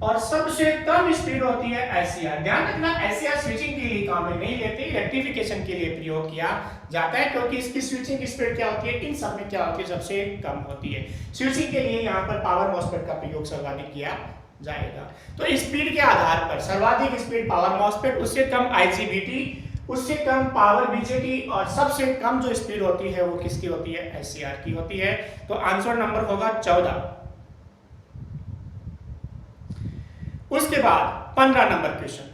और सबसे कम स्पीड होती है एससीआर। ध्यान रखना, एससीआर स्विचिंग के लिए काम में नहीं लेते, रेक्टिफिकेशन के लिए प्रयोग किया जाता है क्योंकि इसकी स्विचिंग स्पीड क्या होती है, इन सब में क्या होती है, सबसे कम होती है। स्विचिंग के लिए यहाँ पर पावर मॉसफेट का प्रयोग सर्वाधिक किया जाएगा। तो स्पीड के आधार पर सर्वाधिक स्पीड पावर मॉसफेट, उससे कम आईजीबीटी, उससे कम पावर बीजेटी और सबसे कम जो स्पीड होती है वो किसकी होती है, एससीआर की होती है। तो आंसर नंबर होगा 14। उसके बाद 15 नंबर क्वेश्चन।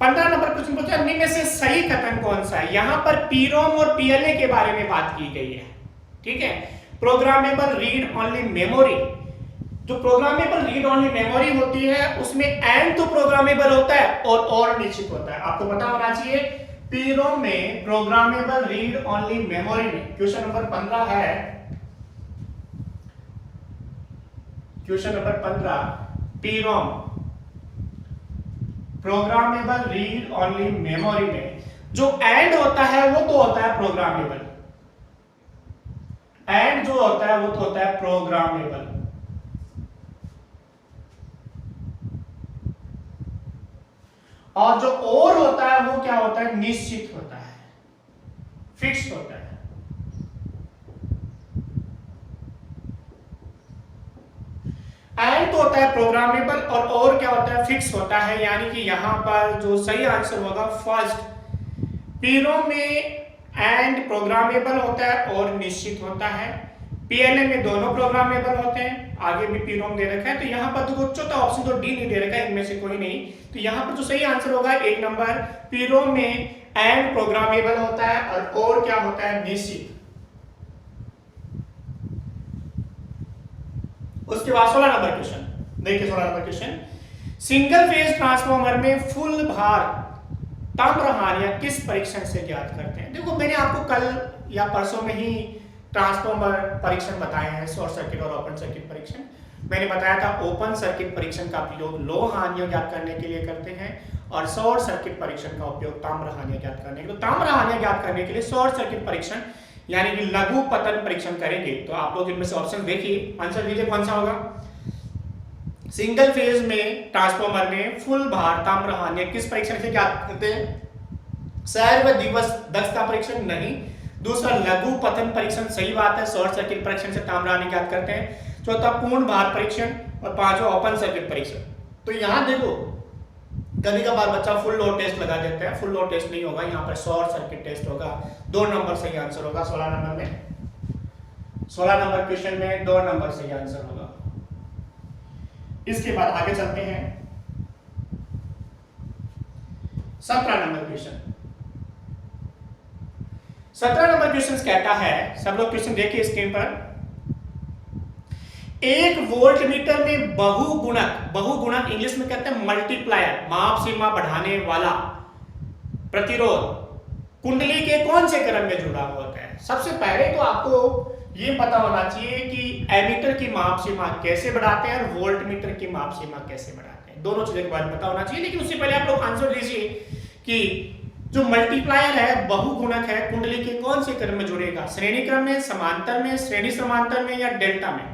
15 नंबर क्वेश्चन पूछा निम्न में से सही कथन कौन सा है। यहां पर पीरोम और पीएलए के बारे में बात की गई है। ठीक है, प्रोग्रामेबल रीड ओनली मेमोरी। जो प्रोग्रामेबल रीड ओनली मेमोरी होती है उसमें एंड तो प्रोग्रामेबल होता है और निश्चित होता है। आपको पता होना चाहिए पीरोम में प्रोग्रामेबल रीड ओनली मेमोरी में क्वेश्चन नंबर 15 है। Question number 15 PROM programmable read only memory में जो एंड होता है वो तो होता है प्रोग्रामेबल। एंड जो होता है वो तो होता है प्रोग्रामेबल। और जो और होता है वो क्या होता है, निश्चित होता है, फिक्स्ड होता है। एंड तो होता है प्रोग्रामेबल और क्या होता है, फिक्स होता है। यानी कि यहां पर जो सही आंसर होगा फर्स्ट, पीरोम में एंड प्रोग्रामेबल होता है और निश्चित होता है। पीएलए में दोनों प्रोग्रामेबल होते हैं, आगे भी पीरोम दे रखा है। तो यहां पर तो चौथा ऑप्शन तो डी नहीं दे रखा है, इनमें से कोई नहीं। तो यहां पर जो सही आंसर होगा 1 नंबर, पीरोम में एंड प्रोग्रामेबल होता है और क्या होता है, निश्चित। उसके बाद 16 नंबर क्वेश्चन देखिए। 16 number question, single phase transformer में फुल भार ताम्र हानियां किस परीक्षण से ज्ञात करते हैं। देखो मैंने आपको कल या परसों में ही ट्रांसफार्मर परीक्षण बताए हैं, शॉर्ट सर्किट और ओपन सर्किट परीक्षण। मैंने बताया था ओपन सर्किट परीक्षण का प्रयोग लो हानियों ज्ञात करने के लिए करते हैं और शॉर्ट सर्किट परीक्षण का उपयोग ताम्र हानियां ज्ञात करने के लिए। तो ताम्र हानियां ज्ञात करने के लिए शॉर्ट सर्किट परीक्षण यानी कि लघु पतन परीक्षण करेंगे। तो आप लोग इनमें से ऑप्शन देखिए, आंसर दीजिए कौन सा होगा। सिंगल फेज में ट्रांसफार्मर में फुल भार ताम्र हानियां किस परीक्षण से ज्ञात करते हैं, सैर व दिवस दक्षता परीक्षण नहीं। दूसरा लघु पतन परीक्षण, सही बात है, शॉर्ट सर्किट परीक्षण से ताम्र हानि ज्ञात करते हैं। चौथा पूर्ण भार परीक्षण और पांचवा ओपन सर्किट परीक्षण। तो यहां देखो कभी कभार बच्चा फुल लोड टेस्ट लगा देता है, फुल लोड टेस्ट नहीं होगा, यहाँ पर शॉर्ट सर्किट टेस्ट होगा। 2 नंबर सही आंसर होगा 16 नंबर में। 16 नंबर क्वेश्चन में 2 नंबर सही आंसर होगा। इसके बाद आगे चलते हैं 17 नंबर क्वेश्चन। 17 नंबर क्वेश्चन कहता है, सब लोग क्वेश्चन देखिए स्क्रीन पर। एक वोल्ट मीटर में बहुगुणक इंग्लिश में कहते हैं मल्टीप्लायर, माप सीमा बढ़ाने वाला प्रतिरोध कुंडली के कौन से क्रम में जुड़ा होता है? सबसे पहले तो आपको ये पता होना चाहिए कि एमीटर की माप सीमा कैसे बढ़ाते हैं और वोल्ट मीटर की माप सीमा कैसे बढ़ाते हैं, दोनों चीजें के बारे में पता होना चाहिए। लेकिन उससे पहले आप लोग आंसर दीजिए कि जो मल्टीप्लायर है, बहुगुणक है, कुंडली के कौन से क्रम में जुड़ेगा? श्रेणी क्रम में, समांतर में, श्रेणी समांतर में या डेल्टा में?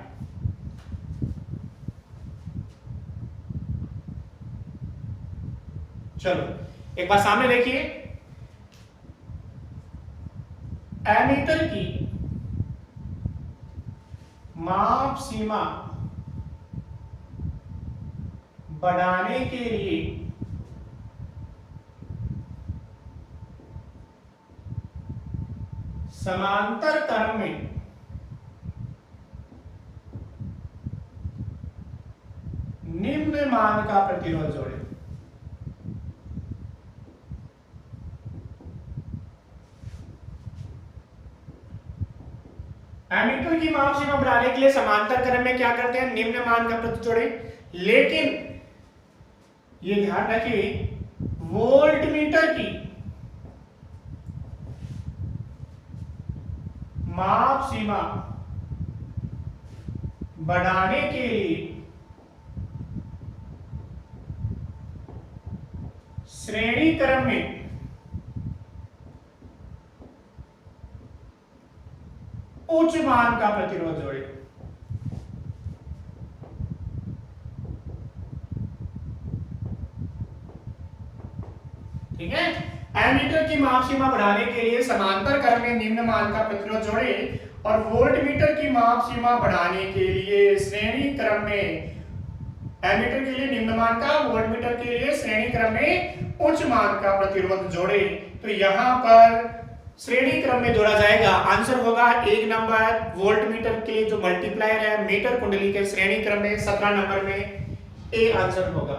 चलो एक बार सामने देखिए, एमीटर की माप सीमा बढ़ाने के लिए समांतर क्रम में निम्न मान का प्रतिरोध जोड़े। एमीटर की माप सीमा बढ़ाने के लिए समांतर क्रम में क्या करते हैं? निम्न मान का प्रतिरोध जोड़े। लेकिन ये ध्यान रखिए, वोल्ट मीटर की माप सीमा बढ़ाने के लिए श्रेणी क्रम में उच्च मान का प्रतिरोध जोड़े। ठीक है, एमीटर की माप सीमा बढ़ाने के लिए समांतर क्रम में निम्न मान का प्रतिरोध जोड़े और वोल्ट मीटर की माप सीमा बढ़ाने के लिए श्रेणी क्रम में, एमीटर के लिए निम्न मान का, वोल्ट मीटर के लिए श्रेणी क्रम में उच्च मान का प्रतिरोध जोड़े। तो यहां पर श्रेणी क्रम में जोड़ा जाएगा। आंसर होगा 1 नंबर, वोल्ट मीटर के लिए जो मल्टीप्लायर है मीटर कुंडली के श्रेणी क्रम में 17 नंबर में ए आंसर होगा।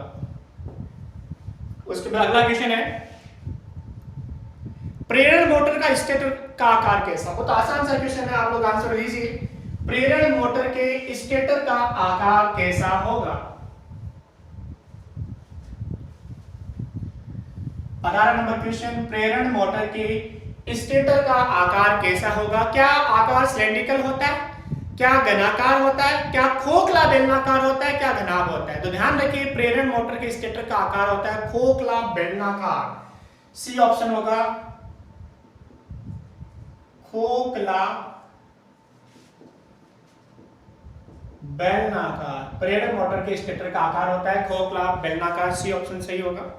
उसके बाद अगला क्वेश्चन है, प्रेरण मोटर का स्टेटर का आकार कैसा? बहुत आसान सा क्वेश्चन है, आप लोग आंसर दीजिए। प्रेरण मोटर के स्टेटर का आकार कैसा होगा? 18 नंबर क्वेश्चन, प्रेरण मोटर के स्टेटर का आकार कैसा होगा? क्या आकार सिलेंड्रिकल होता है, क्या घनाकार होता है, क्या खोखला बेलनाकार होता है, क्या घनाभ होता है? तो ध्यान रखिए, प्रेरण मोटर के स्टेटर का आकार होता है खोखला बेलनाकार। सी ऑप्शन होगा, खोखला बेलनाकार। प्रेरण मोटर के स्टेटर का आकार होता है खोखला बेलनाकार, सी ऑप्शन सही होगा।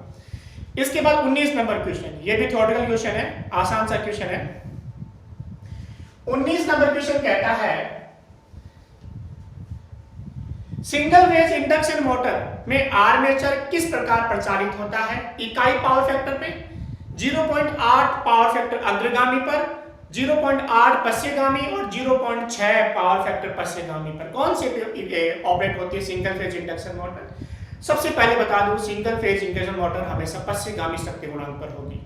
इसके बाद 19 नंबर क्वेश्चन, ये भी थ्योरेटिकल क्वेश्चन है, आसान सा क्वेश्चन है। 19 नंबर क्वेश्चन कहता है, सिंगल फेज इंडक्शन मोटर में आर्मेचर किस प्रकार प्रचारित होता है? इकाई पावर फैक्टर पे, 0.8 पावर फैक्टर अग्रगामी पर, 0.8 पश्चगामी और 0.6 पावर फैक्टर पश्चगामी पर। कौन से ऑपरेट होती है सिंगल फेज इंडक्शन मोटर? सबसे पहले बता दूं, सिंगल फेज इंडक्शन मोटर हमेशा पश्चगामी शक्ति गुणांक पर होगी,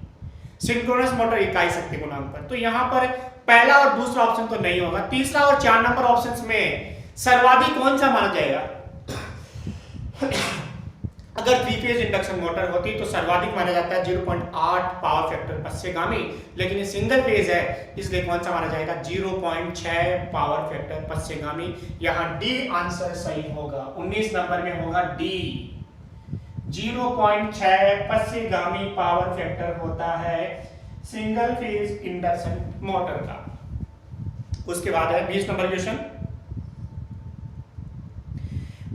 सिंक्रोनस मोटर इकाई शक्ति गुणांक पर। तो यहां पर पहला और दूसरा ऑप्शन तो नहीं होगा। तीसरा और 4 नंबर ऑप्शंस में सर्वाधिक कौन सा माना जाएगा? अगर 3 फेज इंडक्शन मोटर होती तो सर्वाधिक माना जाता है 0.8 पावर फैक्टर पश्चगामी, लेकिन ये सिंगल फेज है इसलिए कौन सा माना जाएगा? 0.6 पावर फैक्टर पश्चगामी। यहां डी आंसर सही होगा, 19 नंबर में होगा डी, 0.6 पश्चगामी पावर फैक्टर होता है सिंगल फेज इंडक्शन मोटर का। उसके बाद है 20 नंबर क्वेश्चन,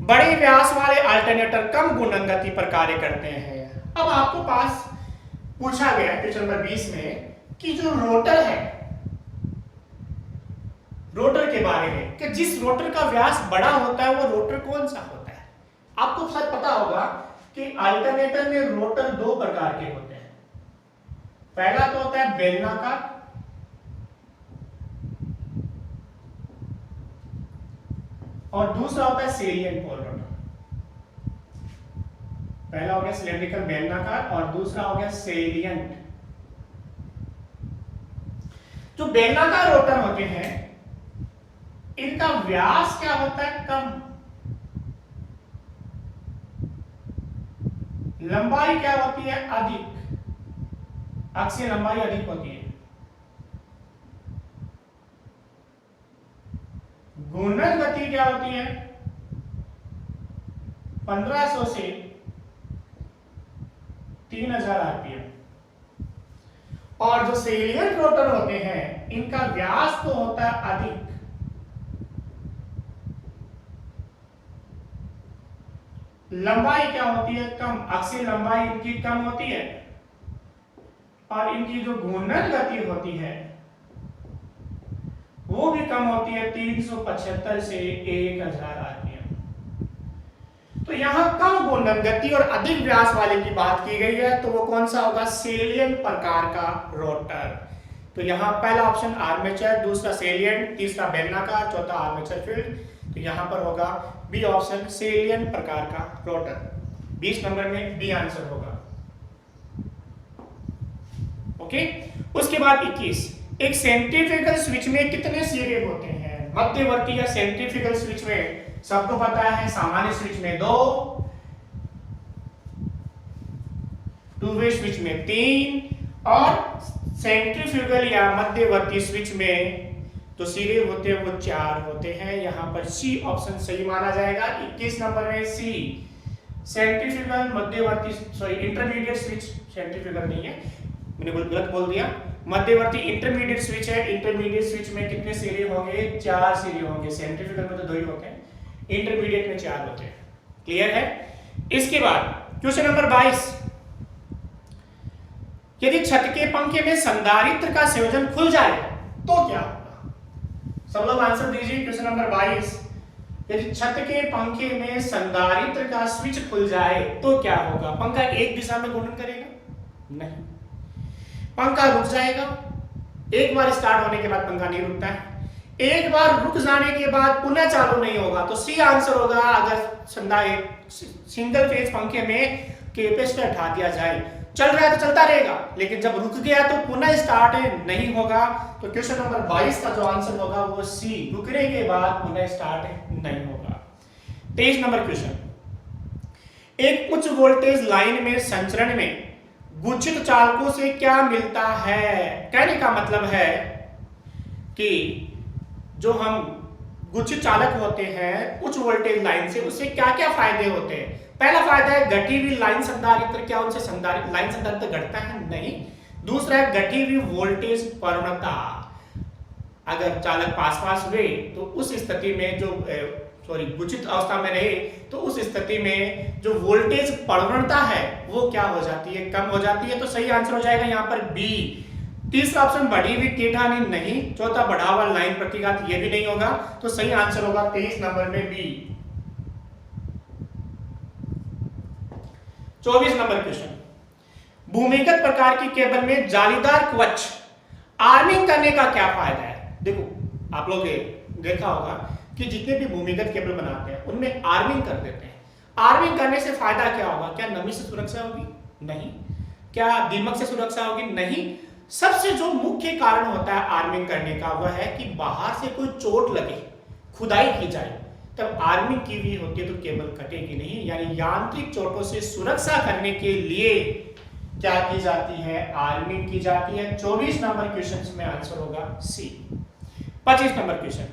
बड़े व्यास वाले अल्टरनेटर कम गुणन गति पर कार्य करते हैं। अब आपको पास पूछा गया क्वेश्चन नंबर 20 में कि जो रोटर है, रोटर के बारे में कि जिस रोटर का व्यास बड़ा होता है वो रोटर कौन सा होता है? आपको शायद पता होगा कि अल्टरनेटर में रोटर 2 प्रकार के होते हैं। पहला तो होता है बेलनाकार और दूसरा होता है सेरियन पोल रोटर। पहला हो गया सिलेंड्रिकल बेलनाकार और दूसरा हो गया सेरियंट। जो बेलनाकार रोटर होते हैं इनका व्यास क्या होता है? कम। लंबाई क्या होती है? अधिक। अक्षीय लंबाई अधिक होती है। घूर्णन गति क्या होती है? 1500 से 3000 आरपीएम। और जो सेलियंट रोटर होते हैं इनका व्यास तो होता है अधिक, लंबाई क्या होती है? कम। अक्षीय लंबाई इनकी कम होती है और इनकी जो घूर्णन गति होती है वो भी कम होती है, 375 से 1000 आरपीएम। तो यहां कम घूर्णन गति और अधिक व्यास वाले की बात की गई है, तो वो कौन सा होगा? सेलियंट प्रकार का रोटर। तो यहां पहला ऑप्शन आर्मेचर, दूसरा सेलियंट, तीसरा बेलनाकार, चौथा आर्मेचर फील्ड। तो यहां पर होगा बी ऑप्शन, सेलियंट प्रकार का रोटर। 20 नंबर में बी आंसर होगा। ओके। उसके बाद 21, एक सेंट्रीफ्यूगल स्विच में कितने सिरे होते हैं? मध्यवर्ती या सेंट्रीफ्यूगल स्विच में सबको पता है, सामान्य स्विच में 2, टू वे स्विच में 3 और सेंट्रीफ्यूगल या मध्यवर्ती स्विच में तो सिरे होते हैं वो 4 होते हैं। यहां पर सी ऑप्शन सही माना जाएगा। 21 नंबर में सी, सेंट्रीफ्यूगल मध्यवर्ती, सॉरी इंटरमीडिएट स्विच, सेंट्रीफ्यूगल नहीं है, मैंने गलत बोल दिया, मध्यवर्ती इंटरमीडिएट स्विच है। इंटरमीडिएट स्विच में कितने सिरे होंगे? 4 सिरे होंगे। सेंट्रीफ्यूगल में तो 2 ही होते हैं, इंटरमीडिएट में 4 होते हैं। क्लियर है? इसके बाद क्वेश्चन नंबर 22, यदि छत के पंखे में संधारित्र का संयोजन खुल जाए तो क्या होगा? सब लोग आंसर दीजिए। क्वेश्चन नंबर 22, यदि छत के पंखे में संधारित्र का स्विच खुल जाए तो क्या होगा? पंखा एक दिशा में घूर्णन करेगा? नहीं, पंखा रुक जाएगा। एक बार स्टार्ट होने के बाद पंखा नहीं रुकता है, एक बार रुक जाने के बाद पुनः चालू नहीं होगा। तो सी आंसर होगा। अगर सिंगल फेज पंखे में कैपेसिटर हटा दिया जाए, चल रहा है तो चलता रहेगा, लेकिन जब रुक गया तो पुनः स्टार्ट नहीं होगा। तो क्वेश्चन नंबर 22 का जो आंसर होगा वो सी, रुकने के बाद पुनः स्टार्ट नहीं होगा। 23 नंबर क्वेश्चन, एक उच्च वोल्टेज लाइन में संचरण में गुच्छित चालकों से क्या मिलता है? कहने का मतलब है कि जो हम गुच्छित चालक होते हैं उच्च वोल्टेज लाइन से, उससे क्या क्या फायदे होते हैं? पहला फायदा है घटी हुई लाइन संधारित्र। क्या उनसे लाइन संधारित्र घटता है? नहीं। दूसरा है घटी हुई वोल्टेज प्रवणता। अगर चालक पास पास हुए तो उस स्थिति में जो गुच्छित अवस्था में रहे तो उस स्थिति में जो वोल्टेज प्रवणता है वो क्या हो जाती है? कम हो जाती है। तो सही आंसर हो जाएगा यहाँ पर बी। तीसरा ऑप्शन बढ़ी हुई टेढ़ानी नहीं। चौथा बढ़ा हुआ लाइन प्रतिघात, ये भी नहीं होगा। तो सही आंसर होगा 23 नंबर में बी। 24 नंबर क्वेश्चन, भूमिगत प्रकार की केबल में जालीदार कवच आर्मिंग करने का क्या फायदा है? देखो आप लोग देखा होगा कि जितने भी भूमिगत केबल बनाते हैं उनमें आर्मिंग कर देते हैं। आर्मिंग करने से फायदा क्या होगा? क्या नमी से सुरक्षा होगी? नहीं। क्या दीमक से सुरक्षा होगी? नहीं। सबसे जो मुख्य कारण होता है आर्मिंग करने का वह है कि बाहर से कोई चोट लगे, खुदाई की जाए, तब आर्मिंग की हुई होती है तो केबल कटेगी नहीं। यानी यांत्रिक चोटों से सुरक्षा करने के लिए क्या की जाती है? आर्मिंग की जाती है। 24 नंबर क्वेश्चन में आंसर होगा सी। 25 नंबर क्वेश्चन,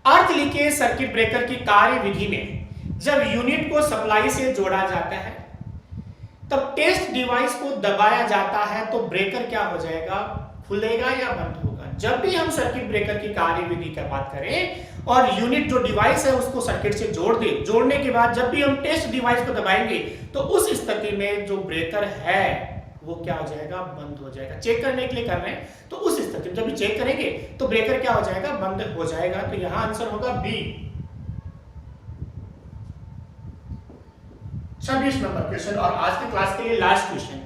अर्थ लीकेज सर्किट ब्रेकर की कार्य विधि में जब यूनिट को सप्लाई से जोड़ा जाता है तब टेस्ट डिवाइस को दबाया जाता है तो ब्रेकर क्या हो जाएगा? खुलेगा या बंद होगा? जब भी हम सर्किट ब्रेकर की कार्य विधि की बात करें और यूनिट जो डिवाइस है उसको सर्किट से जोड़ दे, जोड़ने के बाद जब भी हम टेस्ट डिवाइस को दबाएंगे तो उस स्थिति में जो ब्रेकर है वो क्या हो जाएगा? बंद हो जाएगा। चेक करने के लिए कर रहे हैं तो उस स्थिति में जब भी चेक करेंगे तो ब्रेकर क्या हो जाएगा? बंद हो जाएगा। तो यहां आंसर होगा बी। 26 नंबर क्वेश्चन और आज के क्लास के लिए लास्ट क्वेश्चन,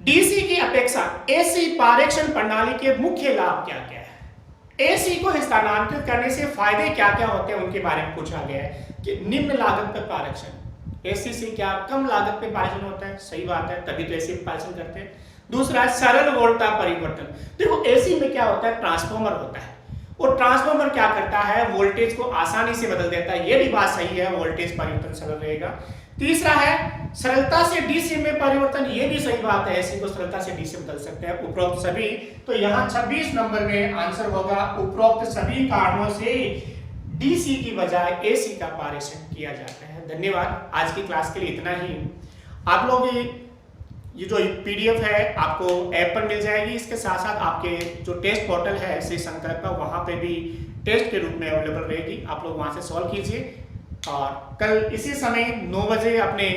डीसी की अपेक्षा एसी पारेषण प्रणाली के मुख्य लाभ क्या क्या है? एसी को स्थानांतरित करने से फायदे क्या क्या होते हैं उनके बारे में पूछा गया है कि निम्न लागत पर पारेषण, एसी से क्या कम लागत पे पारेषण होता है? सही बात है, तभी तो एसी पारेषण करते हैं। दूसरा है सरल वोल्टा परिवर्तन। देखो एसी में क्या होता है? ट्रांसफॉर्मर होता है और ट्रांसफॉर्मर क्या करता है? वोल्टेज को आसानी से बदल देता है। ये भी बात सही है, वोल्टेज परिवर्तन सरल रहेगा। तीसरा है सरलता से DC में परिवर्तन, ये भी सही बात है, AC को सरलता से DC बदल सकते हैं उपरोक्त सभी। तो यहाँ 26 नंबर में आंसर होगा उपरोक्त सभी कारणों से DC की बजाय AC का पारेषण किया जाता है। धन्यवाद, आज की क्लास के लिए इतना ही। आप लोग ये जो PDF है आपको ऐप पर मिल जाएगी, इसके साथ साथ आपके जो टेस्ट पोर्टल है श्री संकल्प का, वहाँ पे भी टेस्ट के रूप में अवेलेबल रहेगी, आप लोग वहाँ से सॉल्व कीजिए। और कल इसी समय 9 बजे अपने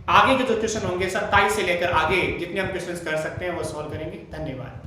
आगे के जो क्वेश्चन होंगे 27 से लेकर आगे जितने हम क्वेश्चन कर सकते हैं वो सॉल्व करेंगे। धन्यवाद।